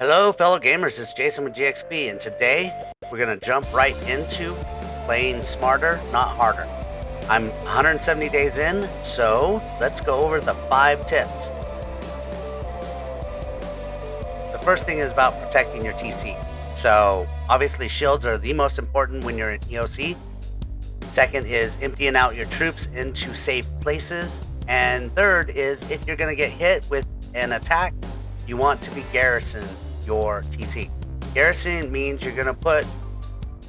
Hello, fellow gamers. It's Jason with GXP, and today we're going to jump right into playing smarter, not harder. I'm 170 days in, so let's go over the 5 tips. The first thing is about protecting your TC. So, obviously, shields are the most important when you're in EOC. Second is emptying out your troops into safe places. And third is if you're going to get hit with an attack, you want to be garrison your TC. Garrison means you're going to put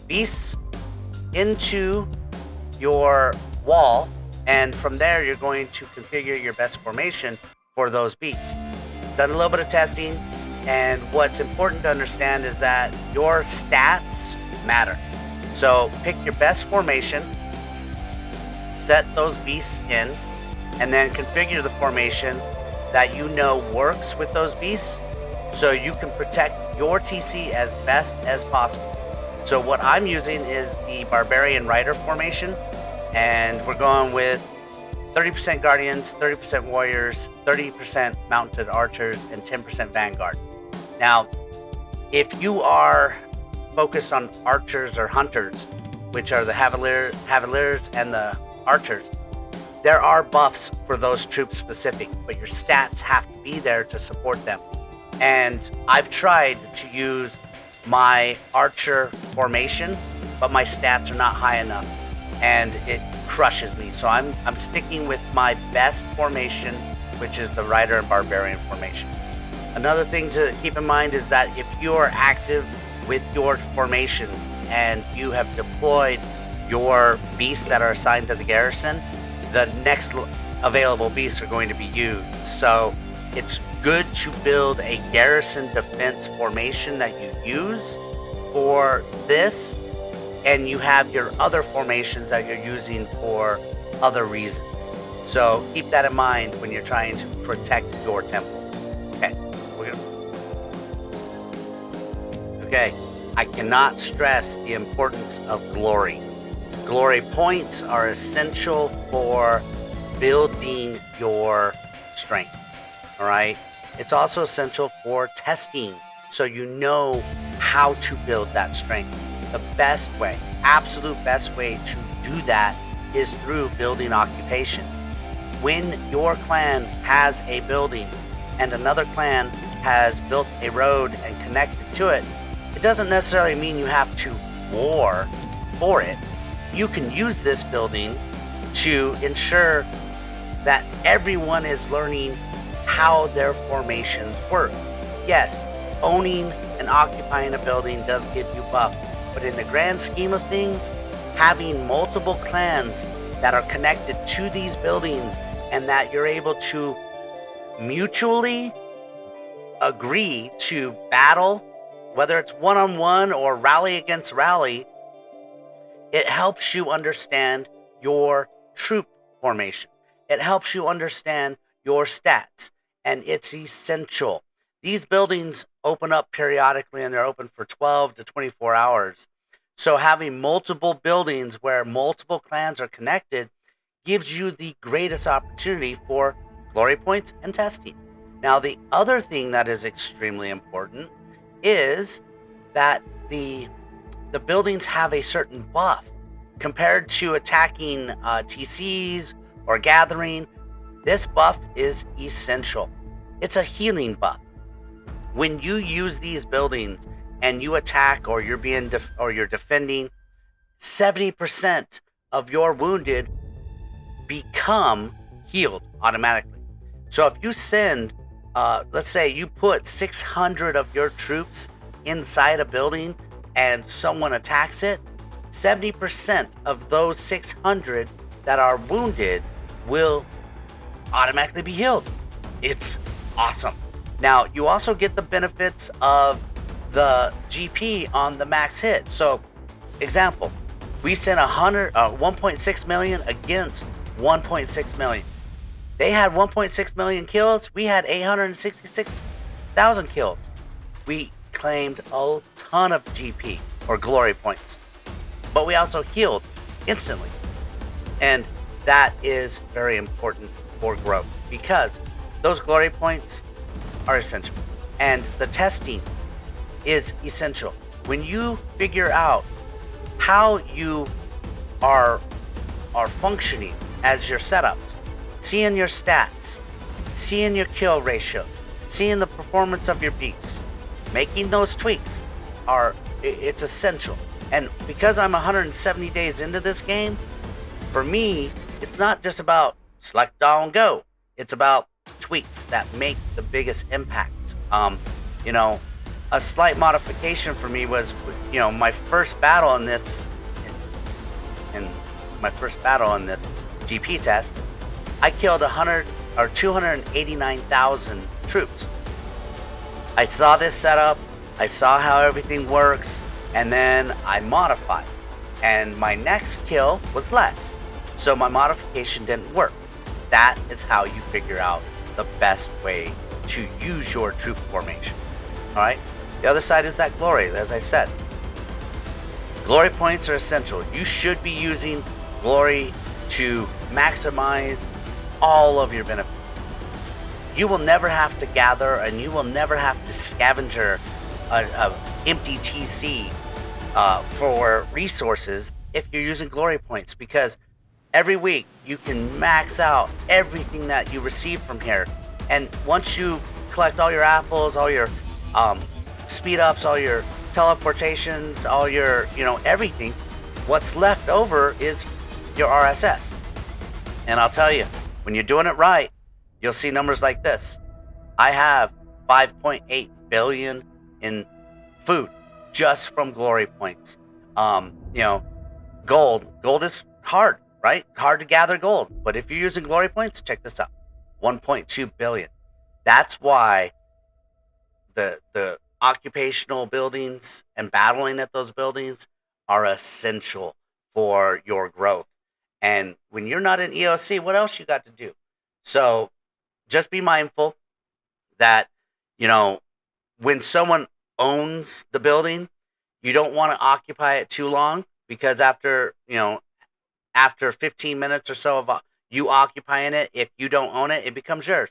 beasts into your wall, and from there you're going to configure your best formation for those beasts. Done a little bit of testing, and what's important to understand is that your stats matter. So pick your best formation, set those beasts in, and then configure the formation that you know works with those beasts, so you can protect your TC as best as possible. So what I'm using is the Barbarian Rider formation, and we're going with 30% Guardians, 30% Warriors, 30% Mounted Archers, and 10% Vanguard. Now, if you are focused on Archers or Hunters, which are the Haviliers and the Archers, there are buffs for those troops specific, but your stats have to be there to support them. And I've tried to use my Archer formation, but my stats are not high enough, and it crushes me. So I'm sticking with my best formation, which is the Rider and Barbarian formation. Another thing to keep in mind is that if you are active with your formations and you have deployed your beasts that are assigned to the garrison, the next available beasts are going to be used. So it's good to build a garrison defense formation that you use for this, and you have your other formations that you're using for other reasons. So keep that in mind when you're trying to protect your temple. Okay, I cannot stress the importance of glory. Glory points are essential for building your strength, all right? It's also essential for testing, so you know how to build that strength. The best way, absolute best way to do that is through building occupations. When your clan has a building and another clan has built a road and connected to it, it doesn't necessarily mean you have to war for it. You can use this building to ensure that everyone is learning how their formations work. Yes, owning and occupying a building does give you buff, but in the grand scheme of things, having multiple clans that are connected to these buildings and that you're able to mutually agree to battle, whether it's one-on-one or rally against rally, it helps you understand your troop formation. It helps you understand your stats, and it's essential. These buildings open up periodically, and they're open for 12 to 24 hours. So having multiple buildings where multiple clans are connected gives you the greatest opportunity for glory points and testing. Now, the other thing that is extremely important is that the buildings have a certain buff compared to attacking TCs or gathering. This buff is essential. It's a healing buff. When you use these buildings and you attack, or you're you're defending, 70% of your wounded become healed automatically. So if you send, let's say you put 600 of your troops inside a building and someone attacks it, 70% of those 600 that are wounded will automatically be healed. It's awesome. Now, you also get the benefits of the GP on the max hit. So, example, we sent 1.6 million against 1.6 million. They had 1.6 million kills. We had 866,000 kills. We claimed a ton of GP or glory points, but we also healed instantly. And that is very important for growth, because those glory points are essential. And the testing is essential. When you figure out how you are functioning as your setups, seeing your stats, seeing your kill ratios, seeing the performance of your beasts, making those tweaks it's essential. And because I'm 170 days into this game, for me, it's not just about select all and go. It's about tweaks that make the biggest impact. A slight modification for me was, my first battle in this GP test, I killed 289,000 troops. I saw this setup, I saw how everything works, and then I modified. And my next kill was less. So my modification didn't work. That is how you figure out the best way to use your troop formation. Alright? The other side is that glory, as I said. Glory points are essential. You should be using glory to maximize all of your benefits. You will never have to gather, and you will never have to scavenger an empty TC for resources if you're using glory points, because every week you can max out everything that you receive from here. And once you collect all your apples, all your speed ups, all your teleportations, all your, everything, what's left over is your RSS. And I'll tell you, when you're doing it right, you'll see numbers like this. I have 5.8 billion in food just from glory points. Gold is hard, right? Hard to gather gold. But if you're using glory points, check this out. 1.2 billion. That's why the occupational buildings and battling at those buildings are essential for your growth. And when you're not in EOC, what else you got to do? So just be mindful that, when someone owns the building, you don't want to occupy it too long, because after 15 minutes or so of you occupying it, if you don't own it, it becomes yours.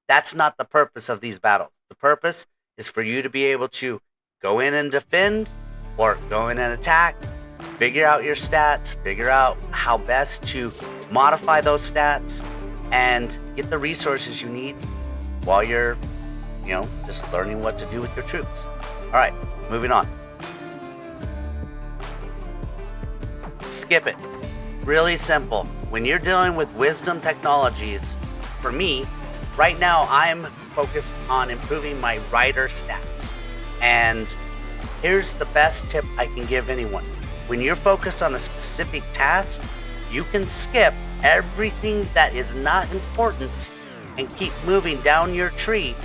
That's not the purpose of these battles. The purpose is for you to be able to go in and defend, or go in and attack, figure out your stats, figure out how best to modify those stats, and get the resources you need while you're, just learning what to do with your troops. All right, moving on. Skip it. Really simple. When you're dealing with wisdom technologies, for me, right now I'm focused on improving my rider stats. And here's the best tip I can give anyone. When you're focused on a specific task, you can skip everything that is not important and keep moving down your tree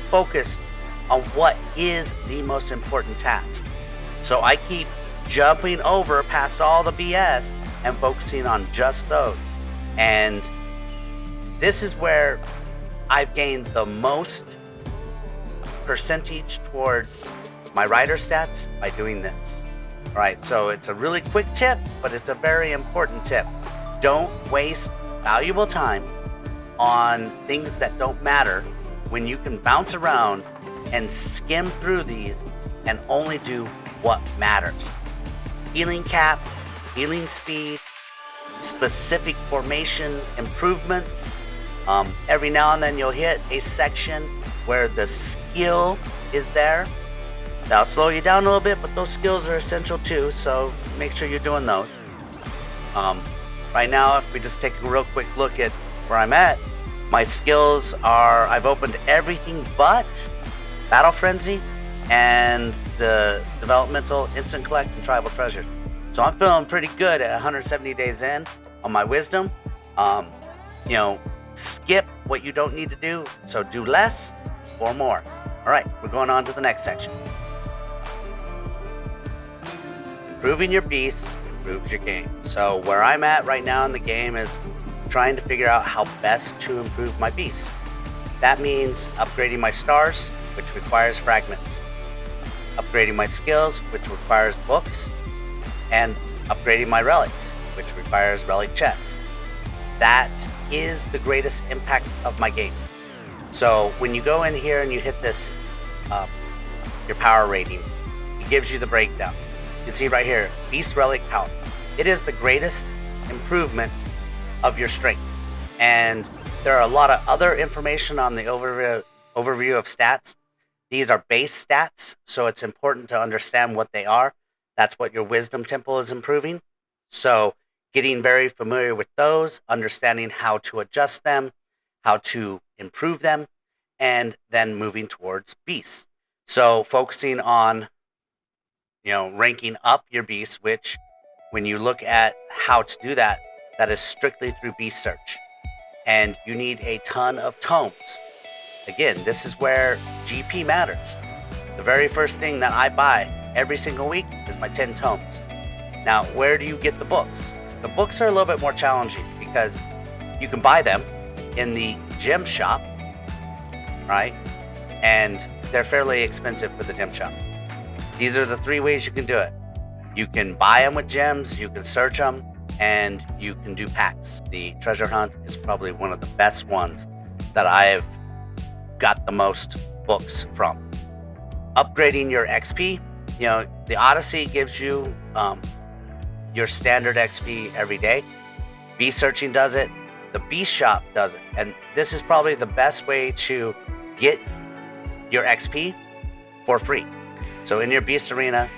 focused on what is the most important task. So I keep jumping over past all the BS and focusing on just those. And this is where I've gained the most percentage towards my rider stats by doing this. All right, so it's a really quick tip, but it's a very important tip. Don't waste valuable time on things that don't matter when you can bounce around and skim through these and only do what matters. Healing cap, healing speed, specific formation improvements. Every now and then you'll hit a section where the skill is there. That'll slow you down a little bit, but those skills are essential too, so make sure you're doing those. Right now, if we just take a real quick look at where I'm at, my skills are, I've opened everything but Battle Frenzy and the developmental instant collect and tribal treasures. So I'm feeling pretty good at 170 days in on my wisdom. Skip what you don't need to do, so do less or more. All right, we're going on to the next section. Improving your beasts improves your game. So where I'm at right now in the game is trying to figure out how best to improve my beasts. That means upgrading my stars, which requires fragments, upgrading my skills, which requires books, and upgrading my relics, which requires relic chests. That is the greatest impact of my game. So when you go in here and you hit this your power rating. It gives you the breakdown. You can see right here, Beast Relic Power. It is the greatest improvement of your strength. And there are a lot of other information on the overview of stats. These are base stats, so it's important to understand what they are. That's what your wisdom temple is improving. So getting very familiar with those, understanding how to adjust them, how to improve them, and then moving towards beasts. So focusing on, ranking up your beasts, which when you look at how to do that, that is strictly through beast search. And you need a ton of tomes. Again, this is where GP matters. The very first thing that I buy every single week is my 10 tomes. Now, where do you get the books? The books are a little bit more challenging because you can buy them in the gem shop, right? And they're fairly expensive for the gem shop. These are the 3 ways you can do it. You can buy them with gems, you can search them, and you can do packs. The treasure hunt is probably one of the best ones that I've got the most books from. Upgrading your XP, the Odyssey gives you your standard XP every day. Beast searching does it. The beast shop does it. And this is probably the best way to get your XP for free. So in your beast arena,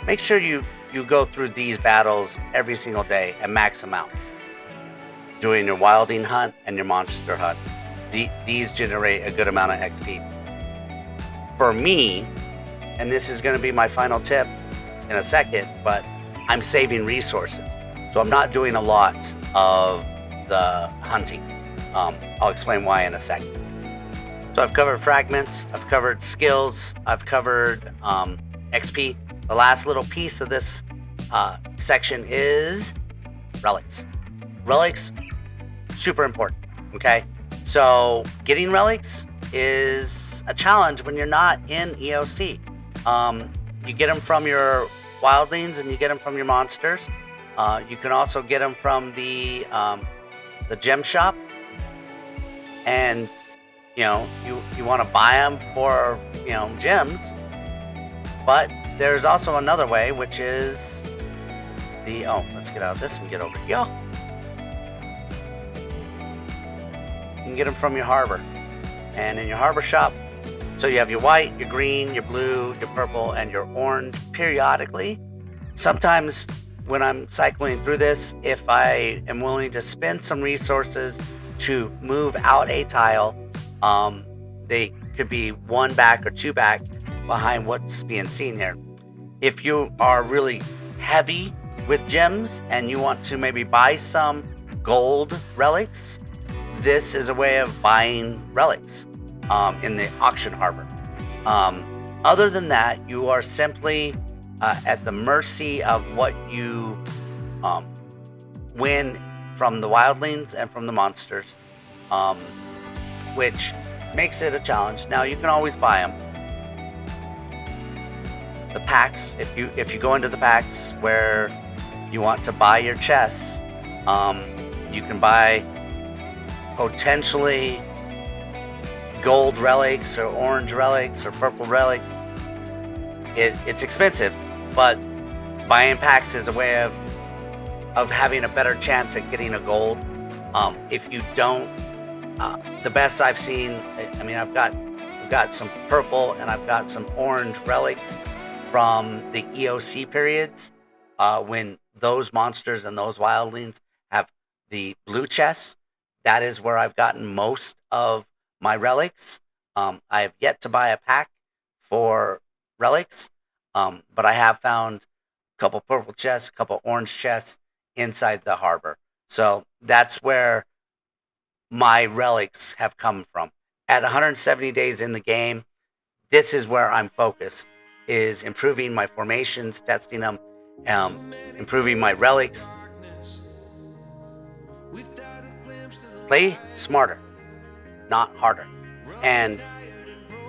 make sure you go through these battles every single day and max them out. Doing your wilding hunt and your monster hunt. These generate a good amount of XP. For me, and this is going to be my final tip in a second, but I'm saving resources. So I'm not doing a lot of the hunting. I'll explain why in a second. So I've covered fragments, I've covered skills, I've covered XP. The last little piece of this section is relics. Relics, super important, okay? So getting relics is a challenge when you're not in EOC. You get them from your wildlings and you get them from your monsters. You can also get them from the gem shop, and you want to buy them for gems. But there's also another way, which is let's get out of this and get over here. You can get them from your harbor, and in your harbor shop, so you have your white, your green, your blue, your purple, and your orange periodically. Sometimes when I'm cycling through this, if I am willing to spend some resources to move out a tile, they could be 1 back or 2 back behind what's being seen here. If you are really heavy with gems and you want to maybe buy some gold relics, this is a way of buying relics in the auction harbor. Other than that, you are simply at the mercy of what you win from the wildlings and from the monsters, which makes it a challenge. Now you can always buy them. The packs, if you go into the packs where you want to buy your chests, you can buy potentially gold relics or orange relics or purple relics. It's expensive, but buying packs is a way of having a better chance at getting a gold. If you don't, the best I've seen, I've got some purple and I've got some orange relics from the EOC periods, when those monsters and those wildlings have the blue chests. That is where I've gotten most of my relics. I have yet to buy a pack for relics, but I have found a couple purple chests, a couple orange chests inside the harbor. So that's where my relics have come from. At 170 days in the game, this is where I'm focused, is improving my formations, testing them, improving my relics. Play smarter, not harder. And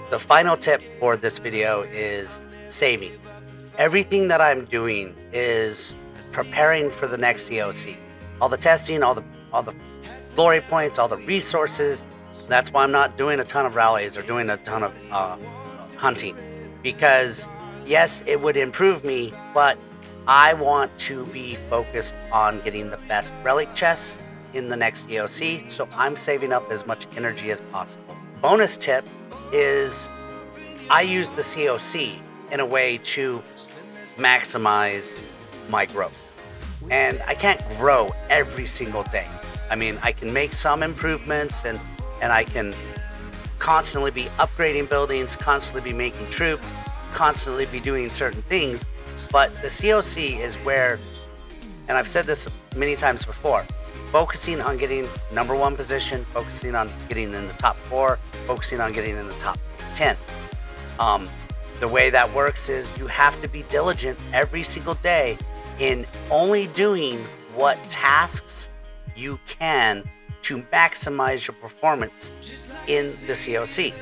the final tip for this video is saving. Everything that I'm doing is preparing for the next EOC. All the testing, all the glory points, all the resources. That's why I'm not doing a ton of rallies or doing a ton of hunting. because yes, it would improve me, but I want to be focused on getting the best relic chests in the next EOC, so I'm saving up as much energy as possible. Bonus tip is I use the COC in a way to maximize my growth. And I can't grow every single day. I mean, I can make some improvements and I can constantly be upgrading buildings, constantly be making troops, constantly be doing certain things. But the COC is where, and I've said this many times before, focusing on getting number 1 position, focusing on getting in the top 4, focusing on getting in the top 10. The way that works is you have to be diligent every single day in only doing what tasks you can to maximize your performance in the COC.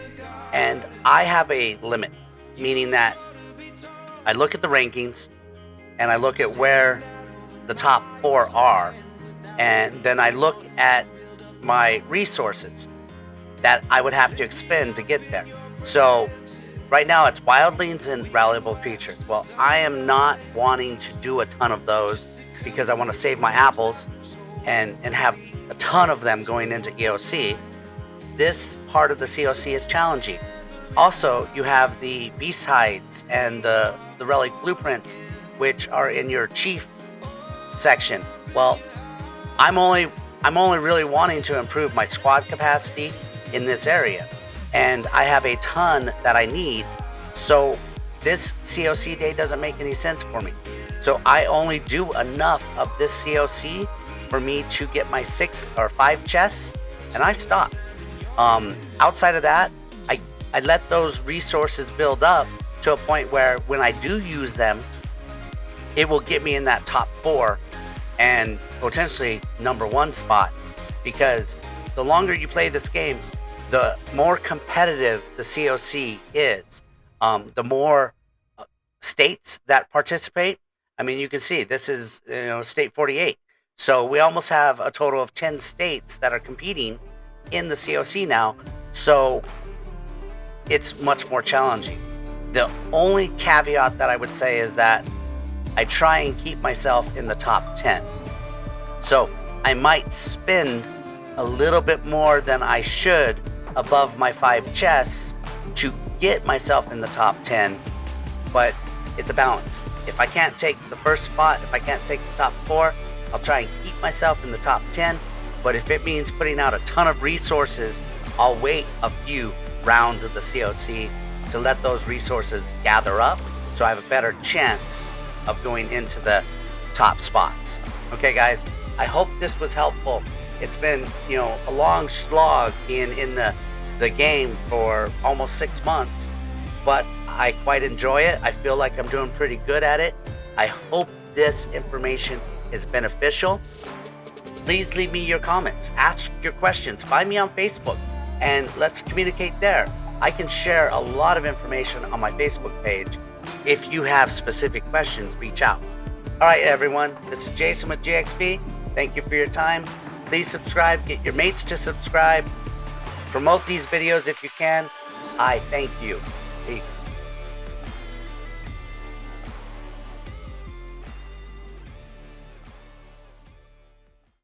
And I have a limit, meaning that I look at the rankings and I look at where the top 4 are, and then I look at my resources that I would have to expend to get there. So right now it's wildlings and rallyable creatures. Well, I am not wanting to do a ton of those because I want to save my apples and have a ton of them going into EOC. This part of the COC is challenging. Also, you have the beast hides and the relic blueprints, which are in your chief section. Well, I'm only really wanting to improve my squad capacity in this area, and I have a ton that I need, so this COC day doesn't make any sense for me. So I only do enough of this COC for me to get my 6 or 5 chests, and I stop. Outside of that, I let those resources build up to a point where when I do use them, it will get me in that top 4 and potentially number 1 spot, because the longer you play this game, the more competitive the COC is. The more states that participate. I mean, you can see this is state 48. So we almost have a total of 10 states that are competing in the COC now. So it's much more challenging. The only caveat that I would say is that I try and keep myself in the top 10. So I might spend a little bit more than I should above my 5 chests to get myself in the top 10, but it's a balance. If I can't take the first spot, if I can't take the top 4, I'll try and keep myself in the top 10, but if it means putting out a ton of resources, I'll wait a few rounds of the COC to let those resources gather up so I have a better chance of going into the top spots. Okay, guys, I hope this was helpful. It's been, a long slog being in the game for almost 6 months, but I quite enjoy it. I feel like I'm doing pretty good at it. I hope this information is beneficial. Please leave me your comments, ask your questions, find me on Facebook, and let's communicate there. I can share a lot of information on my Facebook page. If you have specific questions, reach out. All right, everyone, this is Jason with GXP. Thank you for your time. Please subscribe, get your mates to subscribe, promote these videos if you can. I thank you. Peace.